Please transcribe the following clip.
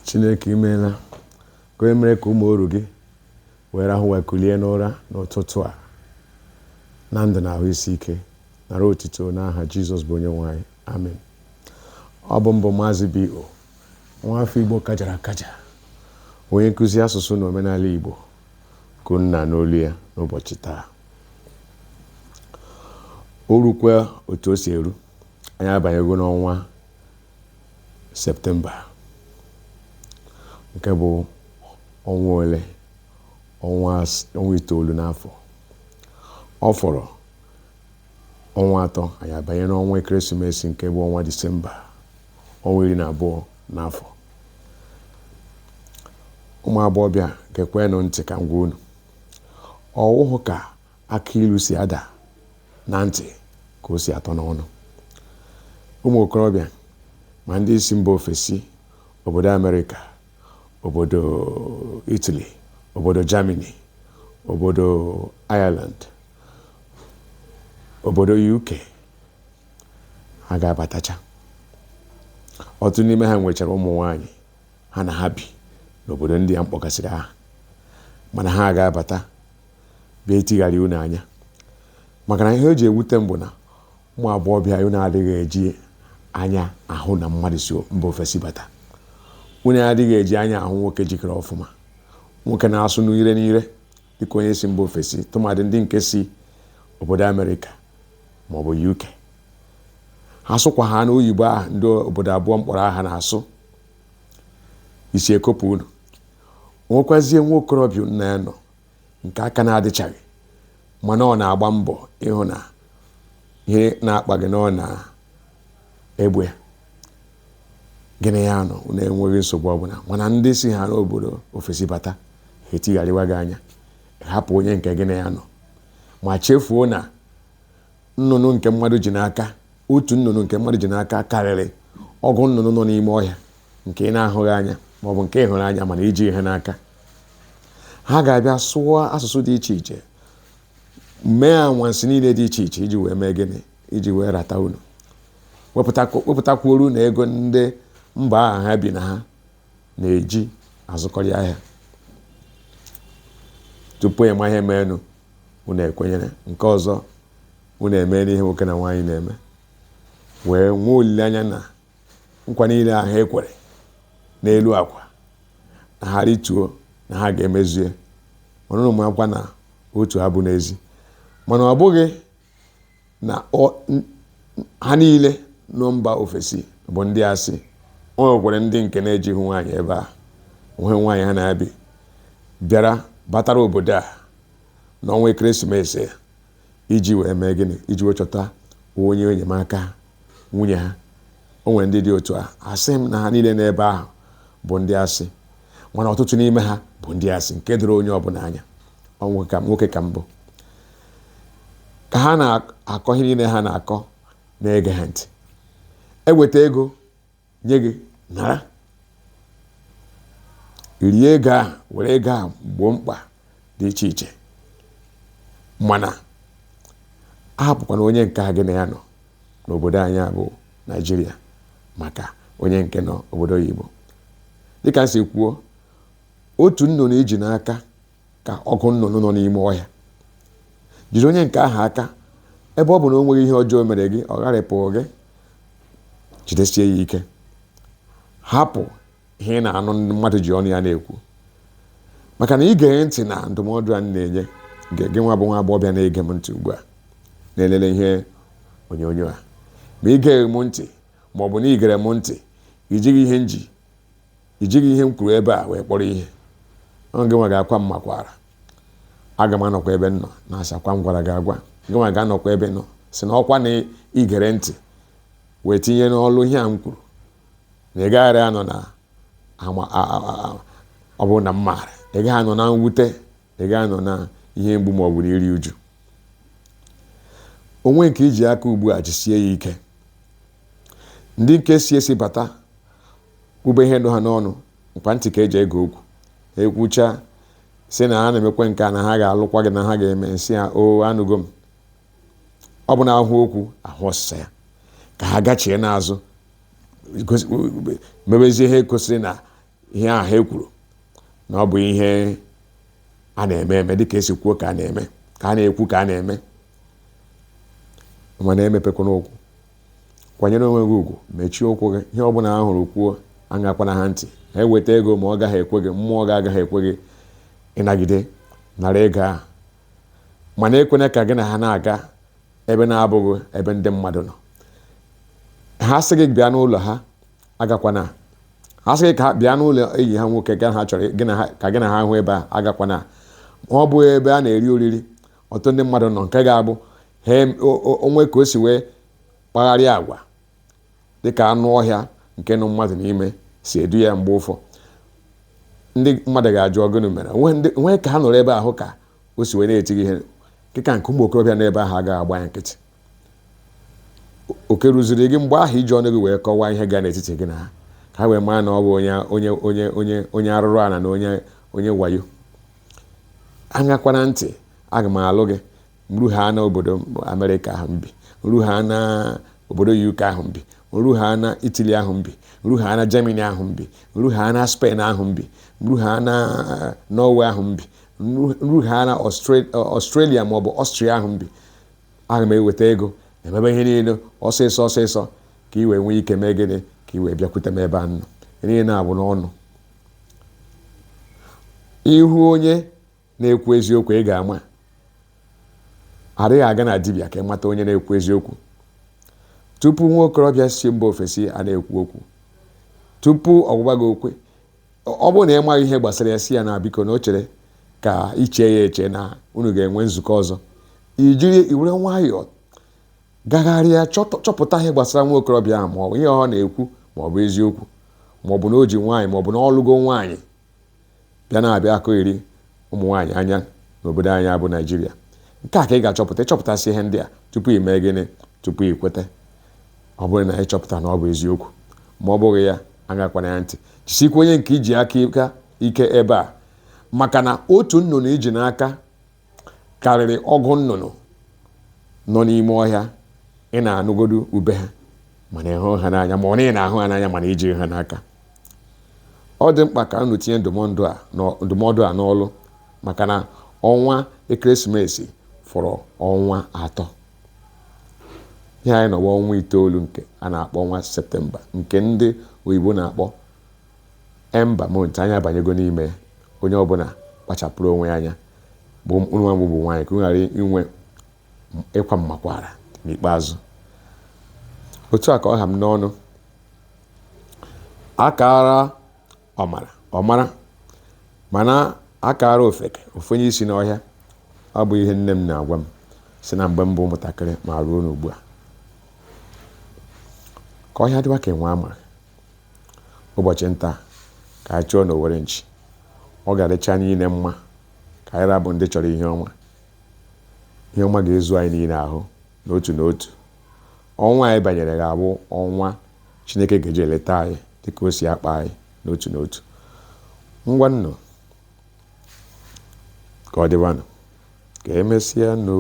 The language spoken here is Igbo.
Chineke imeela ka o mere ka ụmụ oru gị were ahụ wee kulie n'ụra n'ụtụtụ a na ndụ na ahụ isi ike nara otito n'aha Jizọs bụ onye nwe anyị. Amen. Ọ bụ mbụ Maazị B.O. nwa afọ Igbo kajara akaja, onye nkụzi asụsụ na omenala Igbo kụnna n'olu ya n'ụbọchị taa. O rukwa otu o si eru, anyị abanyego n'ọnwa Septemba, nke bụ ọnwa ole, ọnwa itoolu n'afọ. Ọ fọrọ ọnwa atọ anyị abanye n'ọnwa ekeresimesi, nke bụ ọnwa Disemba, ọnwa 12 n'afọ. Ụmụ agbọghọbịa gekwenụ ntị ka m gwa unu, ọwụhụ ka akiilu si ada na ntị ka o si atọ n'ọnụ. Ụmụ okorobịa ma ndị isi mba ofesi, obodo Amerịka, obodo Italy, obodo Germany, obodo Ireland, obodo UK, ha ga-abatacha. Otu n'ime ha nwechara ụmụ nwanyị ha na ha bi n'obodo ndị a mkpọgasịrị aha, mana ha ga-abata bịa itigharị unu anya, maka na ihe o ji ewute m bụ na ụmụ agbọghọbịa unu adịghị eji anya ahụ na mmadụ si mba ofesi bata. Unu adịghị eji anya ahụ nwoke jikere ọfụma, nwoke na-asụ n'ire n'ire dịka onye si mba ofesi, tụmadị ndị nke si obodo Amerịka maọbụ UK. Ha sụkwa ha n'oyibo ahụ ndị obodo abụọ mkpọrọ aha na-asụ, isi ekopụ unu. Nwekwazie nwa okorobịa nna ya nọ nke aka na-adịchaghị, mana ọ na-agba mbọ ịhụ na ihe na-akpa gị na ọ na-egbu ya, gịnị ya nọ na-enweghị nsogbu ọbụla. Mana ndị si ha n'obodo ofesi bata, ha etigharịwa gị anya, hapụ onye nke gịnị ya nọ, ma chefuo na nnụnụ nke mmadụ ji n'aka, otu nnụnụ nke mmadụ ji n'aka karịrị ọgụ nnụnụ nọ n'ime ọhịa nke ị na-ahụghị anya maọbụ nke ị hụrụ anya mana iji ihe n'aka. Ha ga-abịa sụọ asụsụ dị iche iche, mee anwansị niile dị iche iche iji wee mee gịnị, iji wee rata unu, wepụtakwuoru na ego ndị mba ahụ ha bi na ha na-eji azụkọrị ahịa. Tupu ịma ihe meenụ, unu ekwenyere. Nke ọzọ, unu eme n'ihe nwoke na nwaanyị na-eme, wee nwee olileanya na nkwa niile ahụ ekwere n'elu akwa na ha rituo na ha ga-emezue. Ọnụnụ makwa na otu ha bụ n'ezi, mana ọ bụghị na ha niile nọ mba ofesi bụ ndị asị. O nwekwara ndị nke na-ejighị nwaanyị ebe a, nwe nwaanyị ha na-abi bịara batara obodo a n'ọnwa ekeresimesi iji wee mee gịnị, iji wee chọta onye enyemaka nwunye ha. O nwere ndị dị otu a, asị m na ha niile n'ebe ahụ bụ ndị asị, mana ọtụtụ n'ime ha bụ ndị asị nke doro onye ọbụla anya. Nwoke ka mbụ ka ha na-akọ ihe niile ha na-akọ, na-ege ha ntị. Eweta ego nye gị, nara, rie ego a, were ego a gboo mkpa dị iche iche, mana ahapụkwana onye nke a gị na ya nọ n'obodo anyị bụ Naịjirịa maka onye nke nọ obodo oyibo. Dịka m si kwuo, otu nnụnụ iji n'aka ka ọgụ nnụnụ nọ n'ime ọhịa. Jiri onye nke ahụ aka, ebe ọ bụ na o nweghị ihe ọjọọ mere gị, ọ gharịpụ gị, jidesie ya ike. Hapụ ihe ị na-anụ mmadụ ji ọnụ ya na-ekwu, maka na ige ntị na ndụmọdụ a na-enye gị nwa bụ nwa agbọghọbịa na-ege m ntị ugbu a, na-elele ihe onyonyo a. Ma igeghị m ntị maọbụ na igere m ntị, ijighị ihe m kwuru ebe a wee kpọrọ ihe, ọ gị nwa ga-akwa m makwara. Aga m anọkwa ebe nọ na-asakwa m gwara gị agwa. Gị nwa ga-anọkwa ebe nọ si na ọkwa na igere ntị wee tinye n'ọlụ ihe a m kwuru, na ị gaghara anọ na ọ bụ na m maara, ị gaghị anọ na mwute, ị gaghị anọ na ihe mgbu maọbụ na iri uju. Onwe nke iji aka ugbu a jisie ya ike. Ndị nke si esi bata ube ihe nọ ha n'ọnụ, mkpa ntị ka eji ege okwu. Ekwucha si na ha na-emekwe nke a, na ha ga-alụkwa gị, na ha ga-eme, nsị ha o anụgo m. Ọ bụ na ahụ okwu ahụ ọsịsa ya, ka ha gachie n'azụ mebezie ihe kwesịrị na ihe ahụ ekwuru na ọ bụ ihe a na-eme eme dịka esi kwuo ka a na-eme, ka a na-ekwu ka a na-eme, mana emepekwana okwu. Kwanyere onwe gị ugwu, mechie ụkwụ gị. Ihe ọbụla ha hụrụ kwuo, aṅakwana ha ntị. Ha eweta ego ma ọ gaghị ekwe gị, mmụọ gị agaghị ekwe gị ịnagide nara ego ahụ. Mana ekwena ka gị na ha na-aga ebe na-abụghị ebe ndị mmadụ nọ. Ha sị gị bịa n'ụlọ ha, agakwana. Ha sị gị ka bịa n'ụlọ enyi ha nwoke ha chọrọ ka gị na ha hụ ebe a, agakwana. Ọ bụ ebe a na-eri oriri, ọtụtụ ndị mmadụ nọ nke ga-abụ ha onwe ka o si wee kpagharịa agwa dịka anụ ọhịa nke nụ mmadụ n'ime si edu ya mgbe ụfọ. Ndị mmadụ ga-ajụ ọgụnụ mere onwe ka ha nọrọ ebe ahụ ka o si wee na-eti gị ihe. Kịka nke ụmụ okorobịa n'ebe ahụ agaghị agba ya nkịtị. Oke rụziri gị mgbe ahụ iji ọnụ gị wee kọwaa ihe gaa n'etiti gị na ha, ka ha wee maa na ọ bụ onye arụrụ ala na onye wayo. Aṅakwana ntị. Aga m alụ gị mru ha na obodo Amerịka ahụ mbi, mru ha na obodo UK ahụ mbi, mru ha na Italy ahụ mbi, mru ha na Germany ahụ mbi, mru ha na Spain ahụ mbi, mru ha na Norway ahụ mbi, mru ha na Australia maọbụ Austria ahụ mbi. Aga m eweta ego emebe ihe niile ọsịsọ ka i wee nwee ike mee gịnị, ka i wee bịakwute m ebe a nọ. Ihe na-abụ n'ọnụ. Ihu onye na-ekwu eziokwu ị ga-ama. Adịghị aga na dibịa ka ị mata onye na-ekwu eziokwu. Tupu nwa okorobịa si mba ofesi a na-ekwu okwu, tupu ọgbụgba gị okwe, ọ bụrụ na ị maghị ihe gbasara ya, si ya na biko na o chere ka iche ya eche na unu ga-enwe nzukọ ọzọ. Iwere nwayọọ gagharịa chọpụta ihe gbasara nwa okorobịa ahụ, maọbụ ihe ọ na-ekwu maọbụ eziokwu, maọbụ na o ji nwaanyị maọbụ na ọlụgo nwaanyị bịa na-abịa akụ iri ụmụ nwaanyị anya n'obodo anyị bụ Naịjirịa. Nke a ka ị ga-achọpụta. Ịchọpụtasị ihe ndị a tupu ị mee gịnị, tupu ị kweta. Ọ bụrụ na ịchọpụta na ọ bụ eziokwu, ma ọ bụghị ya, agakwana ya ntị. Jisikwa onye nke iji aka ike ebe a, maka na otu nnụnụ iji n'aka karịrị ọgụ nnụnụ nọ n'ime ọhịa ị na-anụgodu ube ha mana ịhụ ha n'anya, ma ọ na ị na-ahụ ha n'anya mana iji ha n'aka. Ọ dị mkpa ka unu tinye ndụmọdụ a n'ọlụ, maka na ọnwa ekeresimesi fọrọ ọnwa 3. Ihe anyị nọwa ọnwa 9 nke a na-akpọ ọnwa Septemba, nke ndị oyibo na-akpọ Ember month. Anyị abanyego n'ime. Onye ọbụla kpachapụrụ onwe ya anya, bụ nwa bụ nwaanyị, ka ụ ghara inwe ịkwa mmakwara n'ikpeazụ. Otu a ka ọ ha m n'ọnụ. Akara ọmara mana akara ofeke ofenye isi n'ọhịa. Ọ bụ ihe nne m na-agwa m si na mgbe m bụ ụmụntakịrị ma ruo n'ugbu a. Ka ọhịa dịwa ka enwe ama. Ụbọchị nta ka anyị chọọ n'Owere nchi. Ọ ga-adịcha niile mma ka anyị rabụ ndị chọrọ ihe ọma. Ihe ọma ga-ezu anyị niile ahụ n'otu n'otu. Ọnwa anyị banyere ga-abụ ọnwa Chineke ga-eji eleta anyị dịka o si akpa anyị n'otu n'otu. Ngwa nnụ ka ọ dịwanụ, ka emesịa nụ.